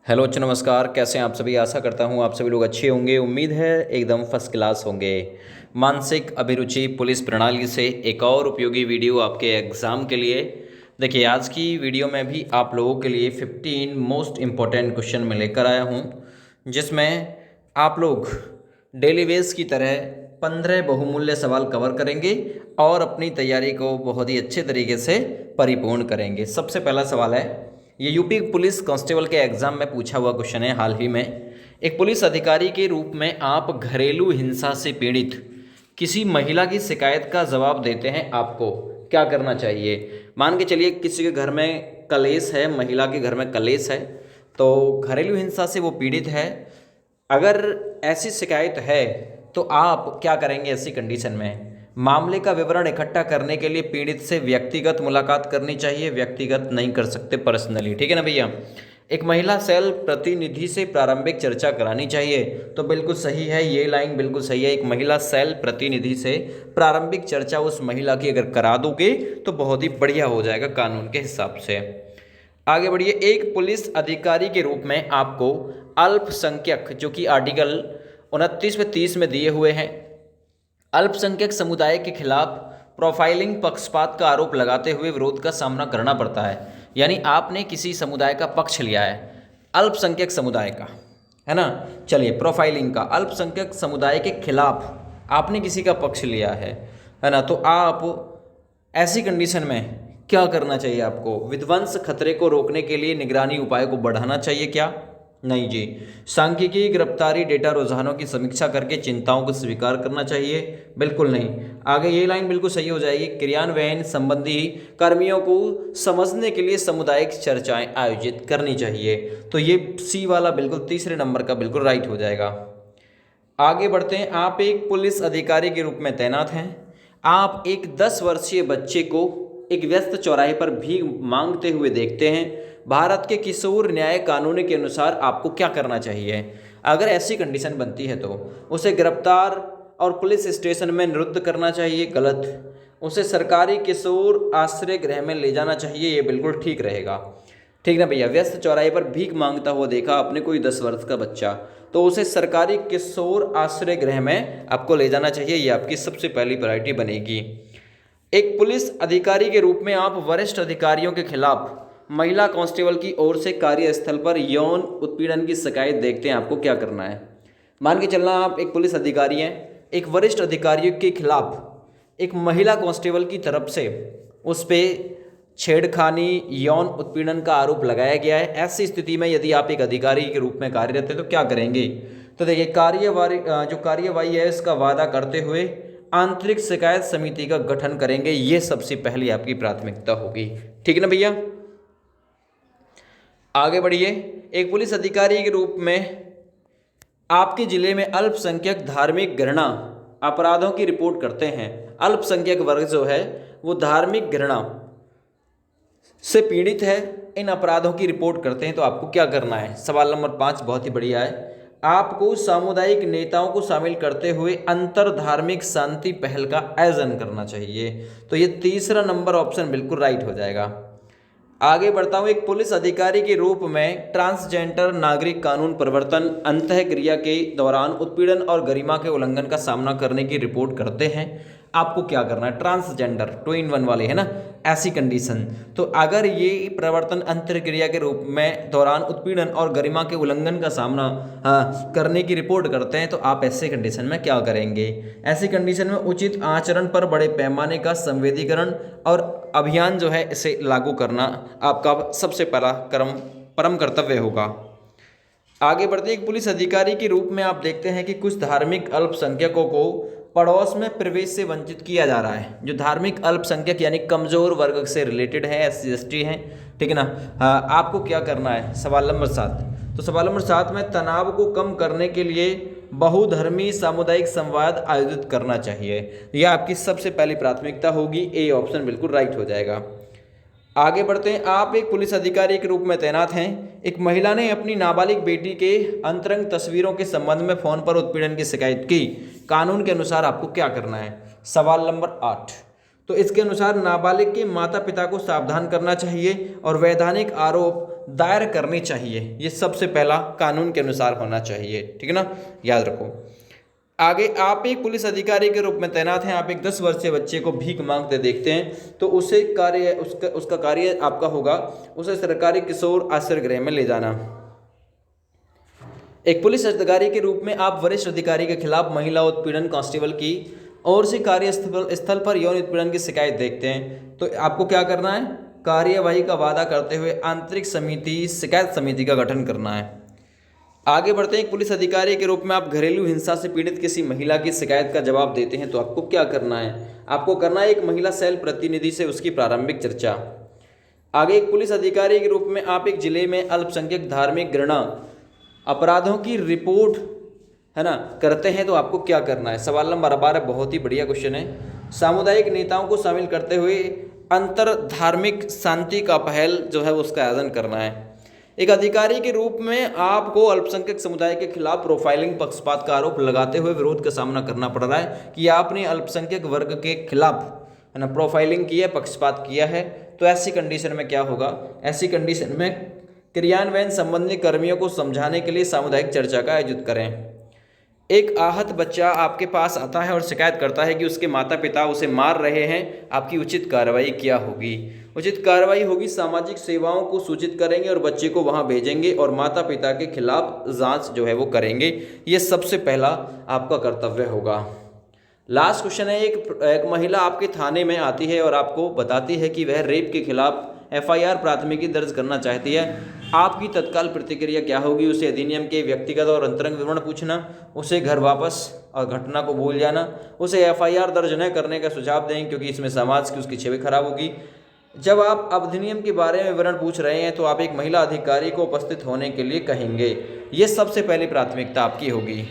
Hello अच्छा नमस्कार। कैसे हैं आप सभी। आशा करता हूँ आप सभी लोग अच्छे होंगे। उम्मीद है एकदम फर्स्ट क्लास होंगे। मानसिक अभिरुचि पुलिस प्रणाली से एक और उपयोगी वीडियो आपके एग्ज़ाम के लिए। देखिए, आज की वीडियो में भी आप लोगों के लिए 15 मोस्ट इम्पॉर्टेंट क्वेश्चन मैं लेकर आया हूँ, जिसमें आप लोग डेली बेस की तरह 15 बहुमूल्य सवाल कवर करेंगे और अपनी तैयारी को बहुत ही अच्छे तरीके से परिपूर्ण करेंगे। सबसे पहला सवाल है, ये यूपी पुलिस कांस्टेबल के एग्जाम में पूछा हुआ क्वेश्चन है हाल ही में। एक पुलिस अधिकारी के रूप में आप घरेलू हिंसा से पीड़ित किसी महिला की शिकायत का जवाब देते हैं, आपको क्या करना चाहिए। मान के चलिए किसी के घर में कलेश है, महिला के घर में कलेश है, तो घरेलू हिंसा से वो पीड़ित है। अगर ऐसी शिकायत है तो आप क्या करेंगे ऐसी कंडीशन में। मामले का विवरण इकट्ठा करने के लिए पीड़ित से व्यक्तिगत मुलाकात करनी चाहिए, व्यक्तिगत नहीं कर सकते, पर्सनली, ठीक है ना भैया। एक महिला सेल प्रतिनिधि से प्रारंभिक चर्चा करानी चाहिए, तो बिल्कुल सही है, ये लाइन बिल्कुल सही है। एक महिला सेल प्रतिनिधि से प्रारंभिक चर्चा उस महिला की अगर करा दोगे तो बहुत ही बढ़िया हो जाएगा कानून के हिसाब से। आगे बढ़िए। एक पुलिस अधिकारी के रूप में आपको अल्पसंख्यक, जो कि आर्टिकल 29 में 30 में दिए हुए हैं, अल्पसंख्यक समुदाय के खिलाफ प्रोफाइलिंग, पक्षपात का आरोप लगाते हुए विरोध का सामना करना पड़ता है। यानी आपने किसी समुदाय का पक्ष लिया है, अल्पसंख्यक समुदाय का, है ना। चलिए, प्रोफाइलिंग का, अल्पसंख्यक समुदाय के खिलाफ आपने किसी का पक्ष लिया है ना। तो आप ऐसी कंडीशन में क्या करना चाहिए आपको। विध्वंस खतरे को रोकने के लिए निगरानी उपाय को बढ़ाना चाहिए क्या। नहीं जी। सांख्यिकी, गिरफ्तारी, डेटा रुझानों की समीक्षा करके चिंताओं को स्वीकार करना चाहिए, बिल्कुल नहीं। आगे ये लाइन बिल्कुल सही हो जाएगी। क्रियान्वयन संबंधी कर्मियों को समझने के लिए सामुदायिक चर्चाएं आयोजित करनी चाहिए। तो ये सी वाला बिल्कुल तीसरे नंबर का बिल्कुल राइट हो जाएगा। आगे बढ़ते हैं। आप एक पुलिस अधिकारी के रूप में तैनात हैं। आप एक 10 वर्षीय बच्चे को एक व्यस्त चौराहे पर भीख मांगते हुए देखते हैं। भारत के किशोर न्याय कानून के अनुसार आपको क्या करना चाहिए। अगर ऐसी कंडीशन बनती है तो उसे गिरफ्तार और पुलिस स्टेशन में निरुद्ध करना चाहिए, गलत। उसे सरकारी किशोर आश्रय गृह में ले जाना चाहिए, ये बिल्कुल ठीक रहेगा, ठीक ना भैया। व्यस्त चौराहे पर भीख मांगता हुआ देखा आपने कोई 10 वर्ष का बच्चा, तो उसे सरकारी किशोर आश्रय गृह में आपको ले जाना चाहिए, ये आपकी सबसे पहली प्रायोरिटी बनेगी। एक पुलिस अधिकारी के रूप में आप वरिष्ठ अधिकारियों के खिलाफ महिला कांस्टेबल की ओर से कार्यस्थल पर यौन उत्पीड़न की शिकायत देखते हैं, आपको क्या करना है। मान के चलना आप एक पुलिस अधिकारी हैं, एक वरिष्ठ अधिकारियों के खिलाफ एक महिला कांस्टेबल की तरफ से उस पर छेड़खानी, यौन उत्पीड़न का आरोप लगाया गया है। ऐसी स्थिति में यदि आप एक अधिकारी के रूप में कार्यरत हैं तो क्या करेंगे। तो देखिए, जो कार्यवाही है इसका वादा करते हुए आंतरिक शिकायत समिति का गठन करेंगे, ये सबसे पहली आपकी प्राथमिकता होगी, ठीक है ना भैया। आगे बढ़िए। एक पुलिस अधिकारी के रूप में आपके जिले में अल्पसंख्यक धार्मिक घृणा अपराधों की रिपोर्ट करते हैं। अल्पसंख्यक वर्ग जो है वो धार्मिक घृणा से पीड़ित है, इन अपराधों की रिपोर्ट करते हैं, तो आपको क्या करना है। सवाल नंबर 5 बहुत ही बढ़िया है। आपको सामुदायिक नेताओं को शामिल करते हुए अंतर धार्मिक शांति पहल का आयोजन करना चाहिए, तो ये तीसरा नंबर ऑप्शन बिल्कुल राइट हो जाएगा। आगे बढ़ता हूँ। एक पुलिस अधिकारी के रूप में ट्रांसजेंडर नागरिक कानून प्रवर्तन अंतःक्रिया के दौरान उत्पीड़न और गरिमा के उल्लंघन का सामना करने की रिपोर्ट करते हैं, आपको क्या करना है। ट्रांसजेंडर 2 in 1 वाले है ना, ऐसी कंडीशन। तो अगर ये प्रवर्तन अंतःक्रिया के रूप में दौरान उत्पीड़न और गरिमा के उल्लंघन का सामना करने की रिपोर्ट करते हैं, तो आप ऐसे कंडीशन में क्या करेंगे। ऐसी कंडीशन में उचित आचरण पर बड़े पैमाने का संवेदीकरण और अभियान जो है इसे लागू करना आपका सबसे पहला परम कर्तव्य होगा। आगे बढ़ते। एक पुलिस अधिकारी के रूप में आप देखते हैं कि कुछ धार्मिक अल्पसंख्यकों को पड़ोस में प्रवेश से वंचित किया जा रहा है। जो धार्मिक अल्पसंख्यक यानी कमजोर वर्ग से रिलेटेड है, SC ST हैं, ठीक है ना। आपको क्या करना है। सवाल नंबर 7। तो सवाल नंबर 7 में तनाव को कम करने के लिए बहुधर्मी सामुदायिक संवाद आयोजित करना चाहिए, यह आपकी सबसे पहली प्राथमिकता होगी, ए ऑप्शन बिल्कुल राइट हो जाएगा। आगे बढ़ते हैं। आप एक पुलिस अधिकारी के रूप में तैनात हैं। एक महिला ने अपनी नाबालिग बेटी के अंतरंग तस्वीरों के संबंध में फोन पर उत्पीड़न की शिकायत की, कानून के अनुसार आपको क्या करना है। सवाल नंबर 8। तो इसके अनुसार नाबालिग के माता पिता को सावधान करना चाहिए और वैधानिक आरोप दायर करनी चाहिए। ये सबसे पहला कानून के अनुसार होना चाहिए, ठीक है ना, याद रखो। आगे, आप एक पुलिस अधिकारी के रूप में तैनात हैं, आप एक 10 वर्षीय बच्चे को भीख मांगते देखते हैं तो उसे कार्य उसका कार्य आपका होगा उसे सरकारी किशोर आश्रय गृह में ले जाना। एक पुलिस अधिकारी के रूप में आप वरिष्ठ अधिकारी के खिलाफ महिला उत्पीड़न कांस्टेबल की ओर से कार्यस्थल पर यौन उत्पीड़न की शिकायत देखते हैं तो आपको क्या करना है, कार्यवाही का वादा करते हुए आंतरिक शिकायत समिति का गठन करना है। आगे बढ़ते हैं, एक पुलिस अधिकारी के रूप में आप घरेलू हिंसा से पीड़ित किसी महिला की शिकायत का जवाब देते हैं तो आपको क्या करना है, आपको करना है एक महिला सेल प्रतिनिधि से उसकी प्रारंभिक चर्चा। आगे, एक पुलिस अधिकारी के रूप में आप एक जिले में अल्पसंख्यक धार्मिक घृणा अपराधों की रिपोर्ट, है ना, करते हैं तो आपको क्या करना है। सवाल नंबर 12 बहुत ही बढ़िया क्वेश्चन है। सामुदायिक नेताओं को शामिल करते हुए अंतर धार्मिक शांति का पहल जो है उसका आयोजन करना है। एक अधिकारी के रूप में आपको अल्पसंख्यक समुदाय के खिलाफ प्रोफाइलिंग पक्षपात का आरोप लगाते हुए विरोध का सामना करना पड़ रहा है कि आपने अल्पसंख्यक वर्ग के खिलाफ, है ना, प्रोफाइलिंग की है, पक्षपात किया है। तो ऐसी कंडीशन में क्या होगा, ऐसी कंडीशन में क्रियान्वयन संबंधी कर्मियों को समझाने के लिए सामुदायिक चर्चा का आयोजित करें। एक आहत बच्चा आपके पास आता है और शिकायत करता है कि उसके माता पिता उसे मार रहे हैं, आपकी उचित कार्रवाई क्या होगी। उचित कार्रवाई होगी, सामाजिक सेवाओं को सूचित करेंगे और बच्चे को वहां भेजेंगे और माता पिता के खिलाफ जांच जो है वो करेंगे। ये सबसे पहला आपका कर्तव्य होगा। लास्ट क्वेश्चन है, एक महिला आपके थाने में आती है और आपको बताती है कि वह रेप के खिलाफ FIR प्राथमिकी दर्ज करना चाहती है, आपकी तत्काल प्रतिक्रिया क्या होगी। उसे अधिनियम के व्यक्तिगत और अंतरंग विवरण पूछना, उसे घर वापस और घटना को भूल जाना, उसे FIR दर्ज न करने का सुझाव दें क्योंकि इसमें समाज की उसकी छवि खराब होगी। जब आप अधिनियम के बारे में विवरण पूछ रहे हैं तो आप एक महिला अधिकारी को उपस्थित होने के लिए कहेंगे। ये सबसे पहली प्राथमिकता आपकी होगी।